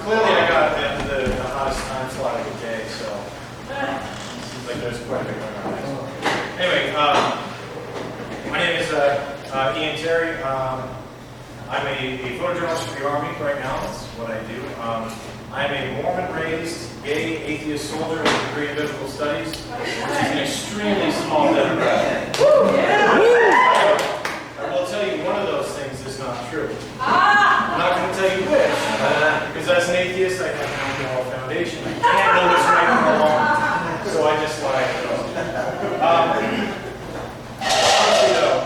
Clearly I got the hottest time slot of the day, so seems like there's quite a bit going on. Anyway, my name is Ian Terry. I'm a photojournalist for the Army right now. That's what I do. I'm a Mormon-raised, gay, atheist soldier with a degree in biblical studies, which is an extremely small demographic. I will tell you one of those things is not true. I'm not going to tell you which, because as an atheist, I have no moral foundation. I can't know what's right or wrong, so I just lie. Honestly, though,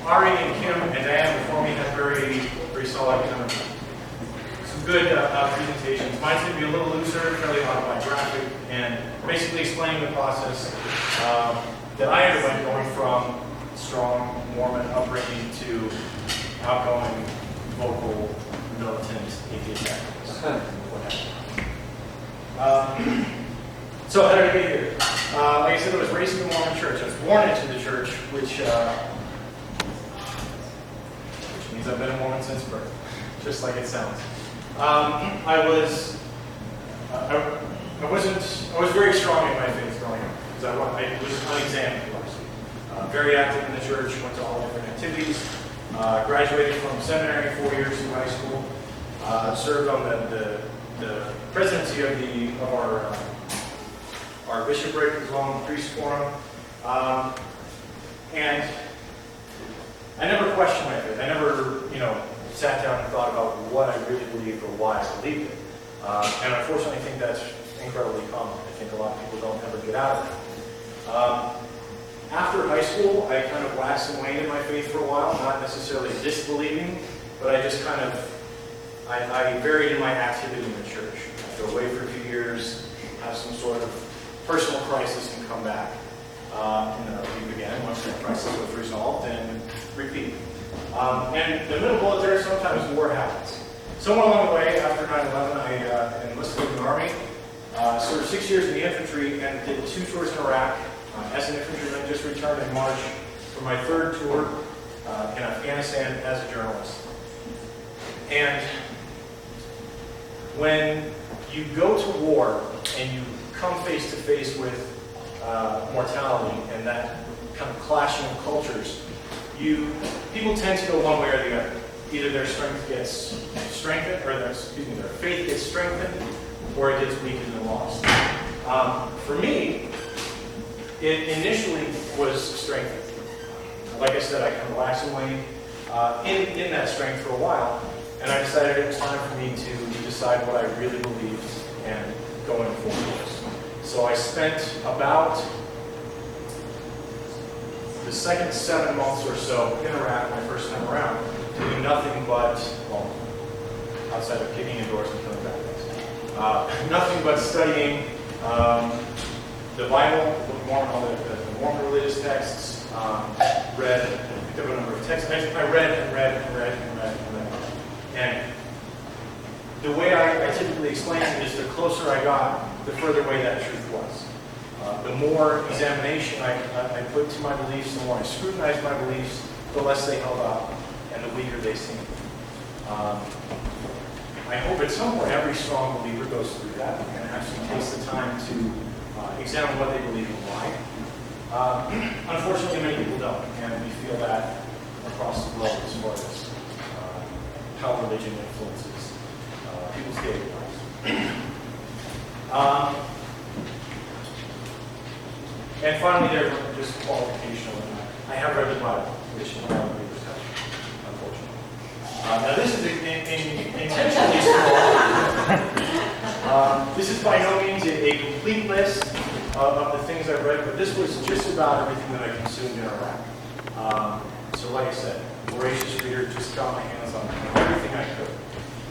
Ari and Kim and Diane before me have very solid kind of some good presentations. Mine's going to be a little looser, fairly autobiographic, and basically explaining the process that I underwent going from strong Mormon upbringing to outgoing, vocal, militant atheist activist. So how did I get here? Like I said, I was raised in the Mormon church. I was born into the church, which means I've been a Mormon since birth, just like it sounds. I was very strong in my faith growing up, because I was unexamined, of course. Very active in the church, went to all different activities, graduated from seminary 4 years through high school, served on the presidency of our bishopric as well in the priest forum, and I never questioned my faith. I never, sat down and thought about what I really believed or why I believed it. And unfortunately, I think that's incredibly common. I think a lot of people don't ever get out of it. After high school, I kind of waxed and waned in my faith for a while, not necessarily disbelieving, but I just kind of, I varied in my activity in the church. I'd go away for a few years, have some sort of personal crisis, and come back. And then I'll leave again once that crisis was resolved, and repeat. And the middle bullet there, sometimes war happens. Somewhere along the way, after 9/11, I enlisted in the Army, served 6 years in the infantry, and did 2 tours in Iraq. As an infantryman, just returned in March for my 3rd tour in Afghanistan as a journalist. And when you go to war and you come face to face with mortality and that kind of clashing of cultures, people tend to go one way or the other. Either their strength gets strengthened, or their faith gets strengthened, or it gets weakened and lost. For me, it initially was strengthened. Like I said, I kind of waxed and waned in that strength for a while, and I decided it was time for me to decide what I really believed and going forward. So I spent about the second 7 months or so in Iraq, my first time around, doing nothing but, well, outside of kicking indoors and killing bad things, nothing but studying the Bible, the Mormon religious texts, read, picked up a number of texts. I read and read. And the way I typically explain it is the closer I got, the further away that truth was. The more examination I put to my beliefs, the more I scrutinized my beliefs, the less they held up and the weaker they seemed. I hope at some point every strong believer goes through that and actually takes the time to examine what they believe and why. Unfortunately, many people don't, and we feel that across the globe as far as how religion influences people's daily lives. And finally, there's just qualification. I have read the Bible, which is not believers have, unfortunately. Now, this is intentionally small. This is by no means a complete list of the things I've read, but this was just about everything that I consumed in Iraq. So, like I said, voracious reader, just got my hands on everything I could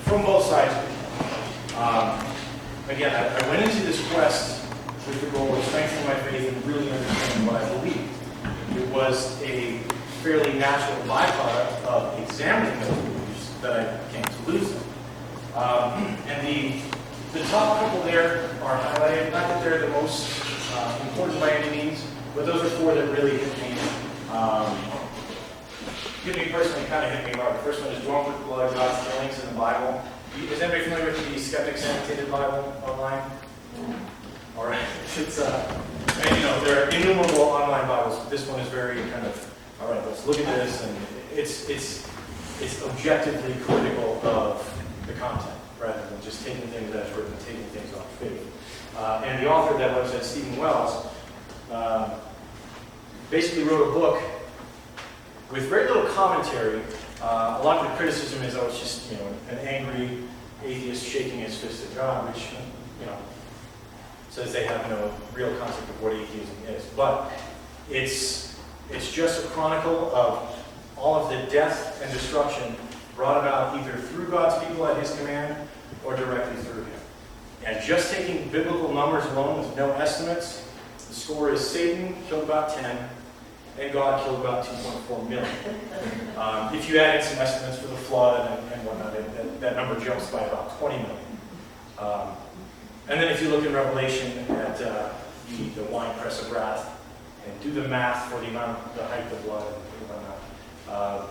from both sides. Again, I went into this quest with the goal of strengthening my faith and really understanding what I believed. It was a fairly natural byproduct of examining those beliefs that I came to lose them. And the top couple there are highlighted. Not that they're the most important by any means, but those are 4 that really hit me hit me personally, kind of hit me hard. The first one is Drunk with Blood, God's Dealings in the Bible. Is anybody familiar with the Skeptics Annotated Bible online? All right. It's, and you know, there are innumerable online Bibles, but this one is very kind of, all right, let's look at this, and it's objectively critical of the content, rather than just taking things as written and taking things on faith. And the author of that website, Stephen Wells, basically wrote a book with very little commentary. A lot of the criticism is, oh, it's just, you know, an angry atheist shaking his fist at God, which, you know, says they have no real concept of what atheism is. But it's just a chronicle of all of the death and destruction brought about either through God's people at his command or directly through him. And just taking biblical numbers alone with no estimates, the score is Satan killed about 10, and God killed about 2.4 million. If you add in some estimates for the flood and whatnot, that number jumps by about 20 million. And then if you look in Revelation at the winepress of wrath, and do the math for the height of blood and whatnot,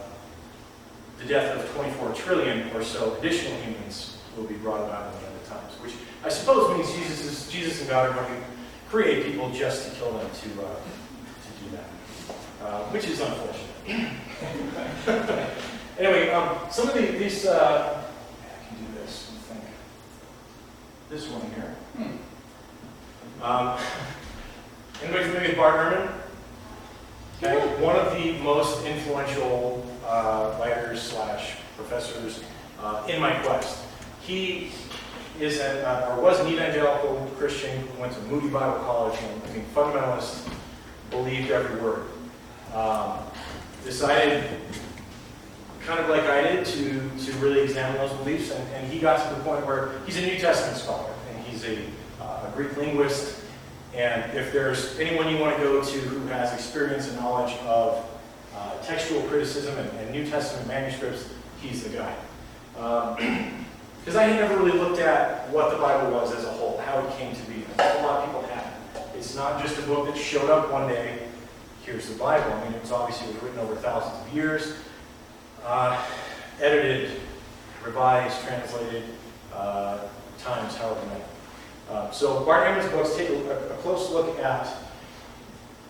the death of 24 trillion or so additional humans will be brought about in the end of times, which I suppose means Jesus and God are going to create people just to kill them to do that, which is unfortunate. Anyway, some of these, I can do this, I think. This one here. Anybody familiar with Bart Ehrman? Okay, one of the most influential writers / professors in my quest. He is or was an evangelical Christian who went to Moody Bible College, and I think fundamentalist, believed every word. Decided, kind of like I did, to really examine those beliefs, and he got to the point where he's a New Testament scholar, and he's a Greek linguist. And if there's anyone you want to go to who has experience and knowledge of textual criticism and New Testament manuscripts, he's the guy. Because I had never really looked at what the Bible was as a whole, how it came to be. A lot of people have. It's not just a book that showed up one day, here's the Bible. I mean, it was obviously written over thousands of years, edited, revised, translated, times however many. So Bart Ehrman's books take a close look at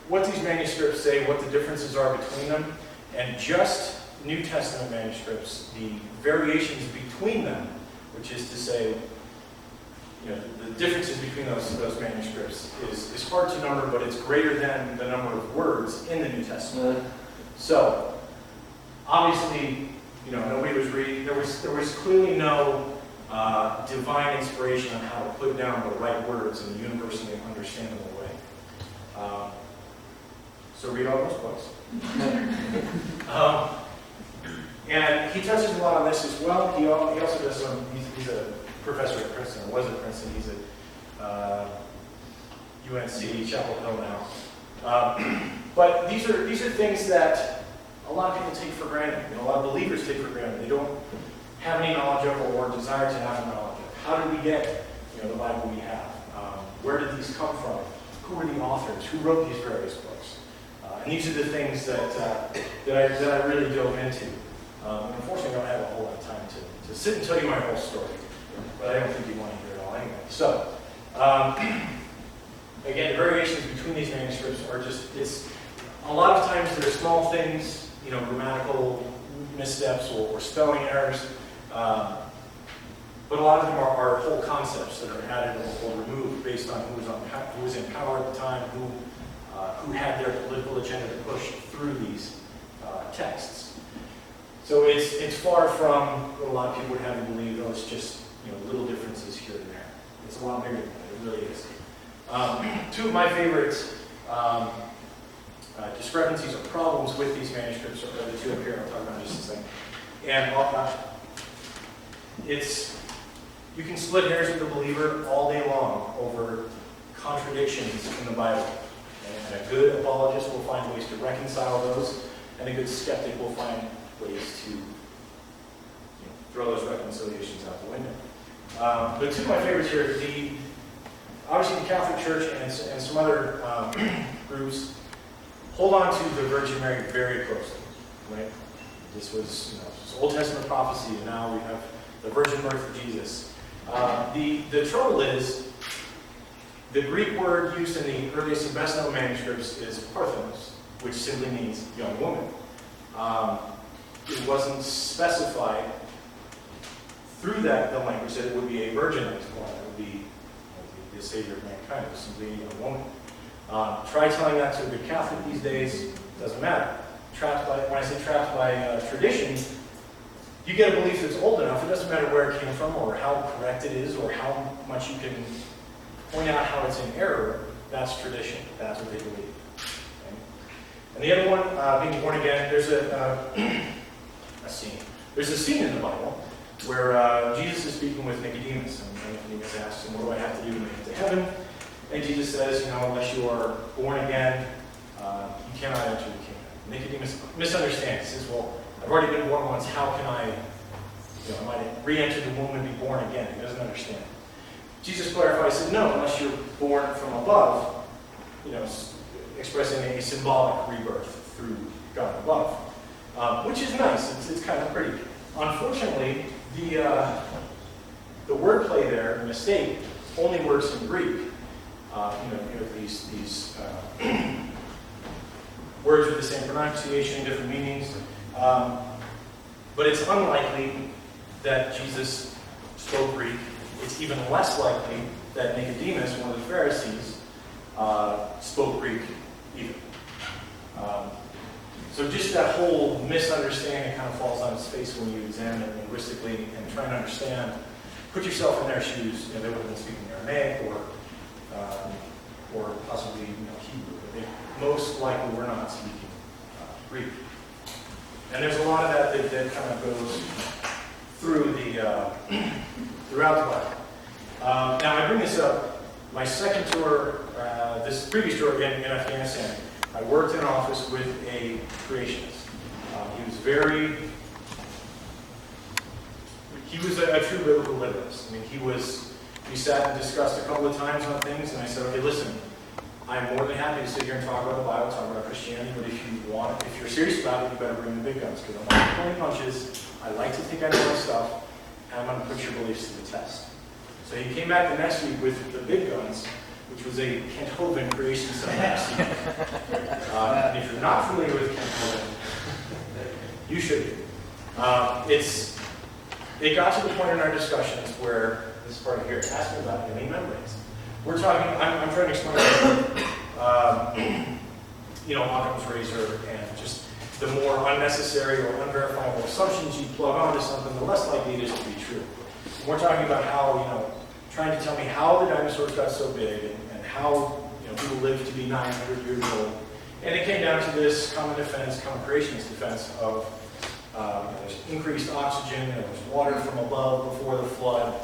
what these manuscripts say, what the differences are between them, and just New Testament manuscripts, the variations between them, which is to say, you know, the differences between those manuscripts is hard to number, but it's greater than the number of words in the New Testament. So, obviously, you know, nobody was reading. There was clearly no divine inspiration on how to put down the right words in a universally understandable way. So read all those books. And he touches a lot on this as well. He also does some. He's a professor at Princeton, or was at Princeton. He's at UNC, Chapel Hill now. But these are things that a lot of people take for granted. You know, a lot of believers take for granted. They don't have any knowledge of or desire to have knowledge of. How did we get, you know, the Bible we have? Where did these come from? Who were the authors? Who wrote these various books? And these are the things that I really dove into. Unfortunately, I don't have a whole lot of time to sit and tell you my whole story, but I don't think you want to hear it all anyway. So, again, the variations between these manuscripts are it's a lot of times they're small things, you know, grammatical missteps or spelling errors, but a lot of them are whole concepts that are added or removed based on who was in power at the time, who had their political agenda to push through these texts. So it's far from what a lot of people would have you believe. Oh, it's just, you know, little differences here and there. It's a lot bigger than that. It really is. Two of my favorite discrepancies or problems with these manuscripts are the two up here. I'll talk about in just a second. And you can split hairs with a believer all day long over contradictions in the Bible. And a good apologist will find ways to reconcile those, and a good skeptic will find ways to throw those reconciliations out the window. But two of my favorites here, obviously the Catholic Church and some other groups hold on to the Virgin Mary very closely, right? This was, this Old Testament prophecy, and now we have the virgin birth of Jesus. The trouble is, the Greek word used in the earliest and best known manuscripts is parthenos, which simply means young woman. It wasn't specified through the language that it would be a virgin that was born. It would be the Savior of mankind. It was simply a young woman. Try telling that to a good Catholic these days, doesn't matter. When I say trapped by tradition, you get a belief that's old enough, it doesn't matter where it came from or how correct it is or how much you can point out how it's in error. That's tradition. That's what they believe. Okay? And the other one, being born again, there's a scene. There's a scene in the Bible where Jesus is speaking with Nicodemus, and Nicodemus asks him, what do I have to do to make it to heaven? And Jesus says, unless you are born again, you cannot enter the kingdom. Nicodemus misunderstands. He says, well, I've already been born once, how can I re-enter the womb and be born again? He doesn't understand. Jesus clarifies, he said, no, unless you're born from above, expressing a symbolic rebirth through God above, which is nice. It's kind of pretty. Unfortunately, the wordplay there, the mistake, only works in Greek. These words with the same pronunciation, different meanings. But it's unlikely that Jesus spoke Greek. It's even less likely that Nicodemus, one of the Pharisees, spoke Greek either. So just that whole misunderstanding kind of falls on its face when you examine it linguistically and try and understand. Put yourself in their shoes. They would have been speaking Aramaic or possibly Hebrew, but they most likely were not speaking Greek. And there's a lot of that kind of goes through throughout the Bible. Now I bring this up. My second tour, this previous tour in Afghanistan, I worked in an office with a creationist. He was a true biblical literalist. We sat and discussed a couple of times on things, and I said, okay, listen, I'm more than happy to sit here and talk about the Bible, talk about Christianity, but if you're serious about it, you better bring the big guns, because I'm not pulling punches. I like to think I know my stuff, and I'm going to put your beliefs to the test. So he came back the next week with the big guns, which was a Kent Hovind creation seminar. And if you're not familiar with Kent Hovind, you should be. It got to the point in our discussions where this part here, asking about immune membranes. We're talking, I'm trying to explain Occam's razor and just the more unnecessary or unverifiable assumptions you plug onto something, the less likely it is to be true. We're talking about how, trying to tell me how the dinosaurs got so big and how, people lived to be 900 years old. And it came down to this common creationist defense of there's increased oxygen, there was water from above before the flood.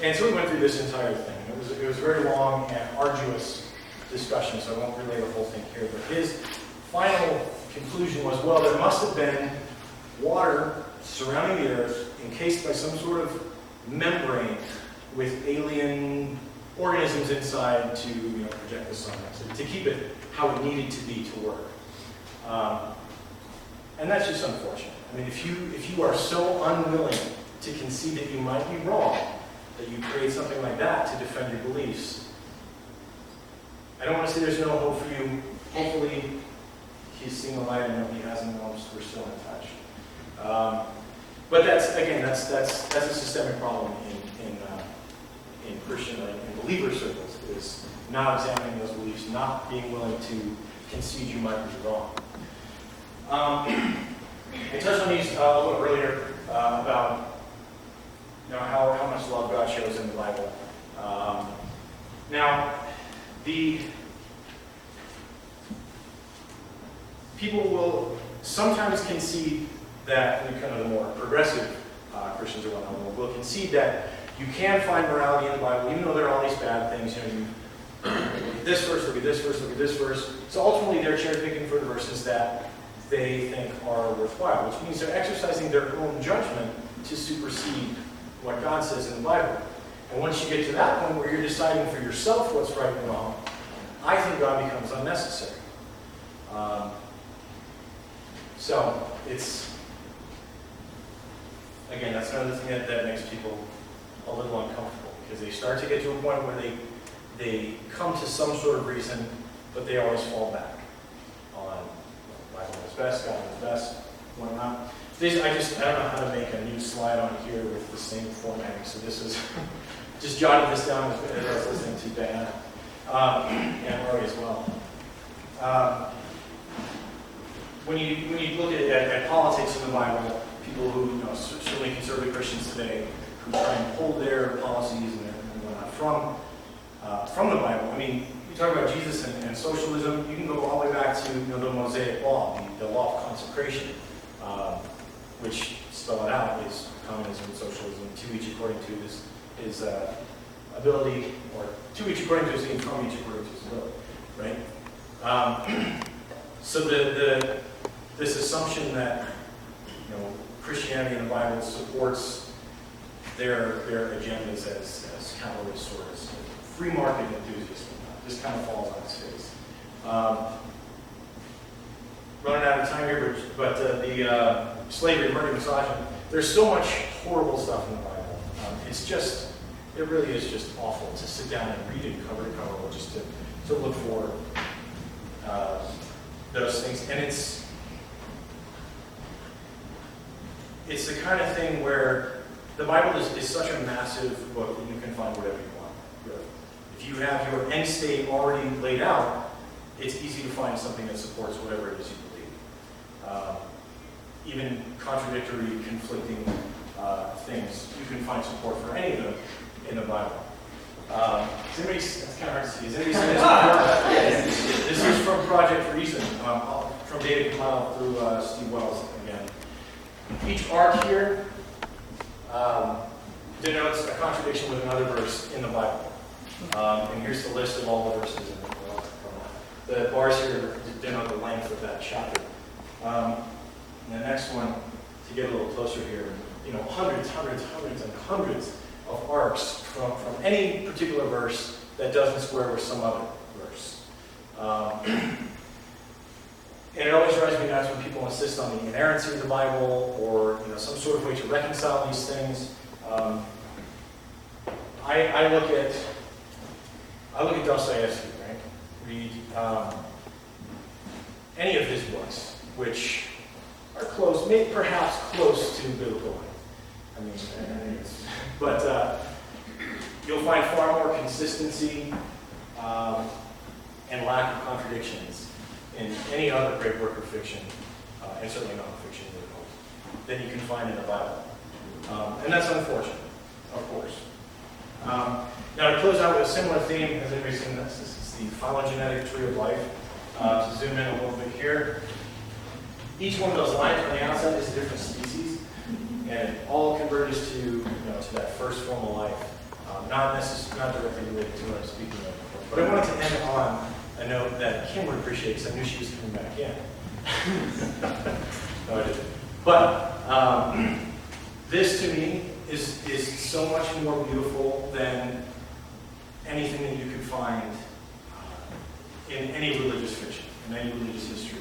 And so we went through this entire thing. It was a very long and arduous discussion, so I won't relay the whole thing here. But his final conclusion was, well, there must have been water surrounding the Earth encased by some sort of membrane with alien organisms inside to project the sunlight, so to keep it how it needed to be to work. And that's just unfortunate. If you are so unwilling to concede that you might be wrong, that you create something like that to defend your beliefs, I don't want to say there's no hope for you. Hopefully, he's seen the light, and no, he hasn't. We're still in touch. But that's a systemic problem in Christian or in believer circles, is not examining those beliefs, not being willing to concede you might be wrong. I touched on these a little earlier about how much love God shows in the Bible. Now, the people will sometimes concede that, kind of the more progressive Christians or whatnot will concede that you can find morality in the Bible, even though there are all these bad things. You look at this verse, look at this verse, look at this verse. So ultimately, they're cherry picking for the verses that they think are worthwhile, which means they're exercising their own judgment to supersede what God says in the Bible. And once you get to that point where you're deciding for yourself what's right and wrong, I think God becomes unnecessary. So it's again, that's another thing that makes people a little uncomfortable, because they start to get to a point where they come to some sort of reason, but they always fall back on Bible knows best, God knows best, whatnot. I don't know how to make a new slide on here with the same formatting, so this is just jotted this down as I was listening to Diana and Rory as well. When you look at politics in the Bible, people who, certainly conservative Christians today, who try and pull their policies and whatnot from the Bible. I mean, you talk about Jesus and socialism, you can go all the way back to the Mosaic Law, the law of consecration, which, spell it out, is communism and socialism, to each according to his ability, or to each according to his aim, from each according to his ability, right? So this assumption that Christianity in the Bible supports their agendas as capitalists or as free market enthusiasts, just kind of falls on its face. Running out of time here, but the slavery, murder, misogyny, there's so much horrible stuff in the Bible. It really is just awful to sit down and read it cover to cover, or just to look for those things. And it's the kind of thing where the Bible is such a massive book that you can find whatever you want, really. If you have your end state already laid out, it's easy to find something that supports whatever it is you believe. Even contradictory, conflicting things, you can find support for any of them in the Bible. That's kind of hard to see. Has anybody seen this before? This is from Project Reason, from data compiled through Steve Wells again. Each arc here denotes a contradiction with another verse in the Bible. And here's the list of all the verses in the Bible. The bars here denote the length of that chapter. And the next one, to get a little closer here, hundreds and hundreds of arcs from any particular verse that doesn't square with some other verse. And it always drives me nuts when people insist on the inerrancy of the Bible, or some sort of way to reconcile these things. I look at Dostoevsky, right? Read any of his books, which are close, maybe perhaps close to biblical. But you'll find far more consistency and lack of contradictions in any other great work of fiction, and certainly non-fiction, than you can find in the Bible. And that's unfortunate, of course. Now, to close out with a similar theme, has anybody seen this? This is the phylogenetic tree of life. To zoom in a little bit here, each one of those lines on the outside is a different species, and it all converges to that first form of life. Not directly related to what I'm speaking of before. But I wanted to end on a note that Kim would appreciate, because I knew she was coming back in. No, I didn't. But this, to me, is so much more beautiful than anything that you could find in any religious fiction, in any religious history.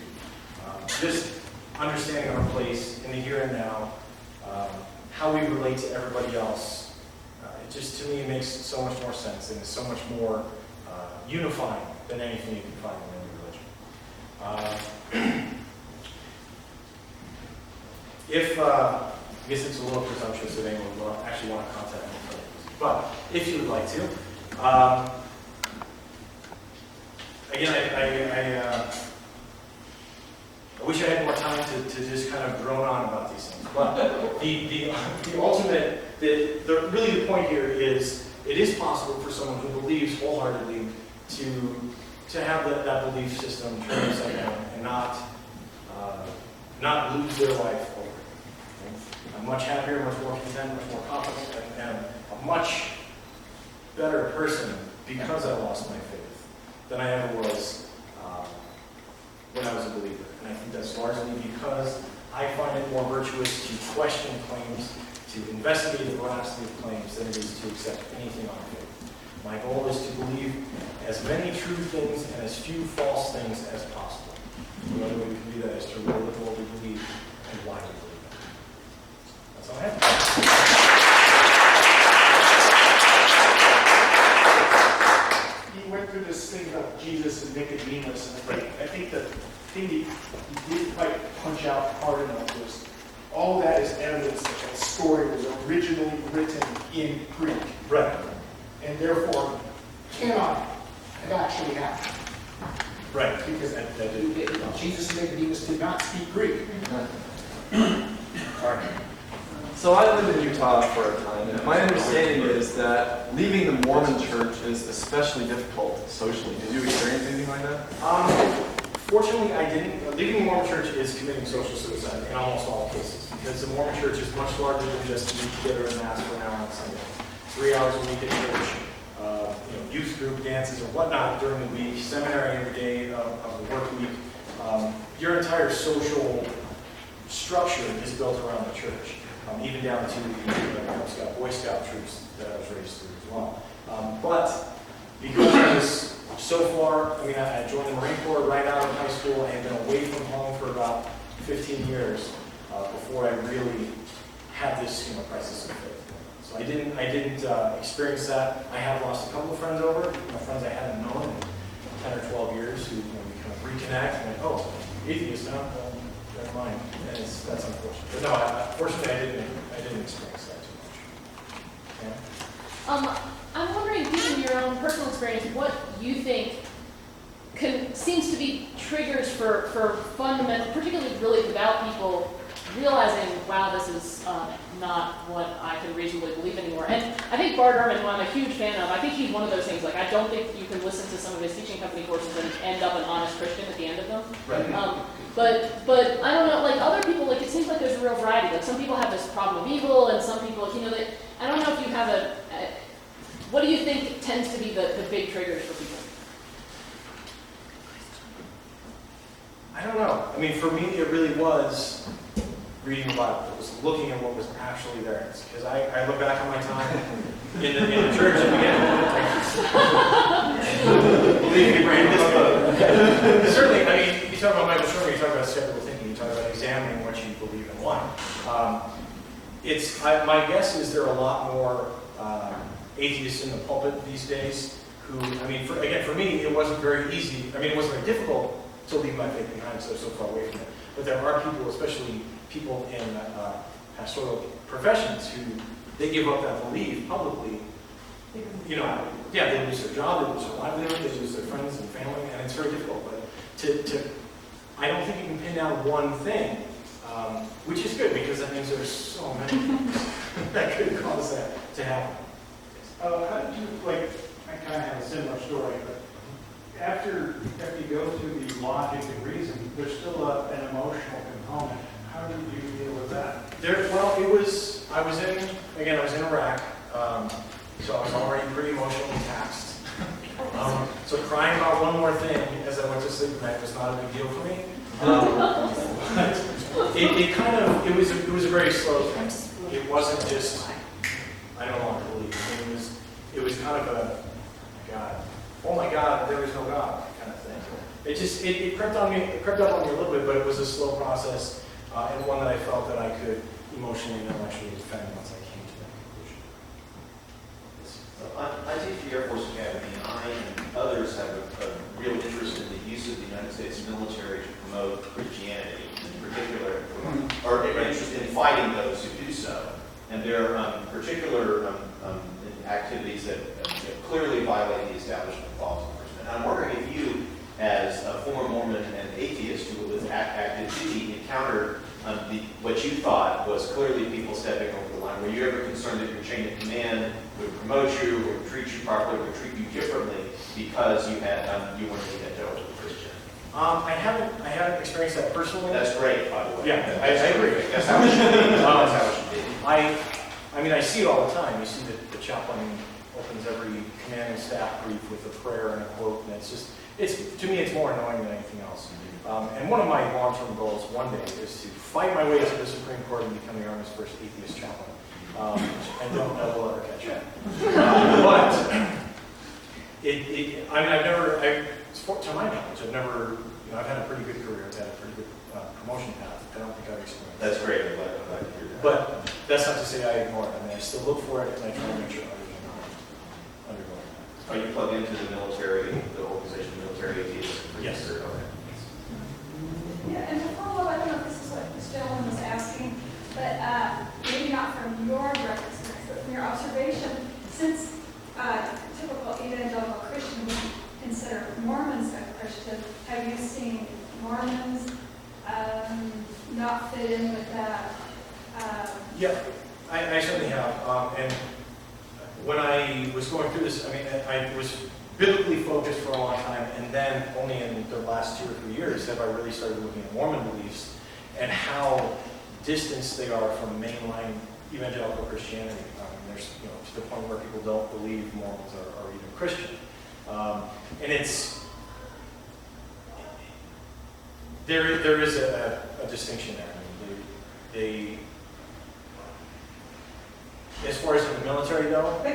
Just understanding our place in the here and now, how we relate to everybody else, it just, to me, makes so much more sense, and is so much more unifying than anything you can find in any religion. I guess it's a little presumptuous that anyone will actually want to contact me for this, but if you would like to, again, I wish I had more time to just kind of drone on about these things. But the ultimate, really the point here is, it is possible for someone who believes wholeheartedly to have that belief system turn upside down and not lose their life over it. I'm much happier, much more content, much more confident, and a much better person because I lost my faith than I ever was when I was a believer. And I think that's largely because I find it more virtuous to question claims, to investigate the veracity of claims, than it is to accept anything on faith. My goal is to believe as many true things and as few false things as possible. The only way we can do that is to really look at what we believe and why we believe it. That's all I have. think the thing he didn't quite punch out hard enough was all that is evidence that that story was originally written in Greek. Right. And therefore cannot have actually happened. Right. Because that Jesus and Nicodemus did not speak Greek. All right. So I lived in Utah for a time, and my understanding is that leaving the Mormon church is especially difficult socially. Did you experience anything like that? Fortunately, I didn't. Leaving the Mormon church is committing social suicide in almost all cases, because the Mormon church is much larger than just meet together and mass for an hour on Sunday. 3 hours a week at church, youth group dances or whatnot during the week, seminary every day of the work week. Your entire social structure is built around the church, even down to the Cub Scout, Boy Scout troops that I was raised through as well. But because I was so far, I joined the Marine Corps right out of high school and been away from home for about 15 years before I really had this crisis of faith. So I didn't experience that. I have lost a couple of friends over, friends I hadn't known in 10 or 12 years who we kind of reconnect and oh, atheist, no, never mind. And that's unfortunate. But no, fortunately I didn't experience that too much. Yeah? I'm wondering, given your own personal experience, what you think seems to be triggers for fundamental, particularly really devout people, realizing, wow, this is not what I can reasonably believe anymore. And I think Bart Ehrman, who I'm a huge fan of, I think he's one of those things, like I don't think you can listen to some of his teaching company courses and end up an honest Christian at the end of them. Right. But I don't know, like other people, like it seems like there's a real variety. Like some people have this problem of evil, and some people, I don't know if you have what do you think tends to be the big triggers for people? I don't know. For me, it really was reading the Bible. It was looking at what was actually there. Because I look back on my time in the church and again, believe me, Brandon. Certainly, you talk about Michael Shermer, you talk about skeptical thinking, you talk about examining what you believe and why. My guess is there are a lot more atheists in the pulpit these days who, for me, it wasn't very easy. It wasn't very difficult to leave my faith behind because I was so far away from it. But there are people, especially people in pastoral professions, who they give up that belief publicly. They lose their job, they lose their livelihood, they lose their friends and family, and it's very difficult. But I don't think you can pin down one thing, which is good because that means there's so many things that could cause that to happen. How did you, I kind of have a similar story, but after you go through the logic and reason, there's still an emotional component. How did you deal with that? I was in Iraq, so I was already pretty emotionally taxed. So crying about one more thing as I went to sleep tonight was not a big deal for me. It was a very slow thing. It wasn't just, I don't want to believe. It was kind of oh my God, there is no God kind of thing. It crept up on me a little bit, but it was a slow process and one that I felt that I could emotionally and intellectually defend once I came to that conclusion. I teach the Air Force Academy, and I and others have a real interest in the use of the United States military to promote Christianity, in particular, or interested in fighting those who do so. And there are particular activities that clearly violate the establishment clause of the First Amendment. I'm wondering if you, as a former Mormon and atheist who was active duty, encountered what you thought was clearly people stepping over the line. Were you ever concerned that your chain of command would promote you, or treat you properly, or treat you differently because you weren't an evangelical Christian? I haven't experienced that personally. That's great, by the way. Yeah, I agree. That's how it should be. That's how it should be. I see it all the time. You see that the chaplain opens every command and staff brief with a prayer and a quote, and to me, it's more annoying than anything else. And one of my long-term goals one day is to fight my way to the Supreme Court and become the Army's first atheist chaplain. I don't know will ever catch up. But to my knowledge, I've had a pretty good career. I've had a pretty good promotion path. I don't think I've experienced. That's great. I'm glad to hear that. But that's not to say I ignore it. I still look for it, and I try to make sure I'm undergoing that. Are you plugged into the military, the organization Military Atheists? Yes. Okay. Mormons not fit in with that? Yeah, I certainly have. And when I was going through this, I mean, I was biblically focused for a long time, and then only in the last 2 or 3 years have I really started looking at Mormon beliefs and how distanced they are from mainline evangelical Christianity. There's, to the point where people don't believe Mormons are even Christian. And there is a distinction there. I mean, as far as in the military though, I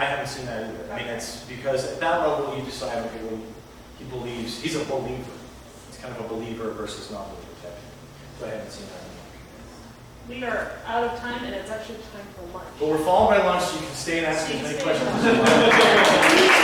haven't seen that either. I mean, it's because at that level you decide, okay, well, he believes, he's a believer. It's kind of a believer versus non-believer type. So I haven't seen that. We are out of time, and it's actually time for lunch. But we're following by lunch, so you can stay and ask as many questions as you want.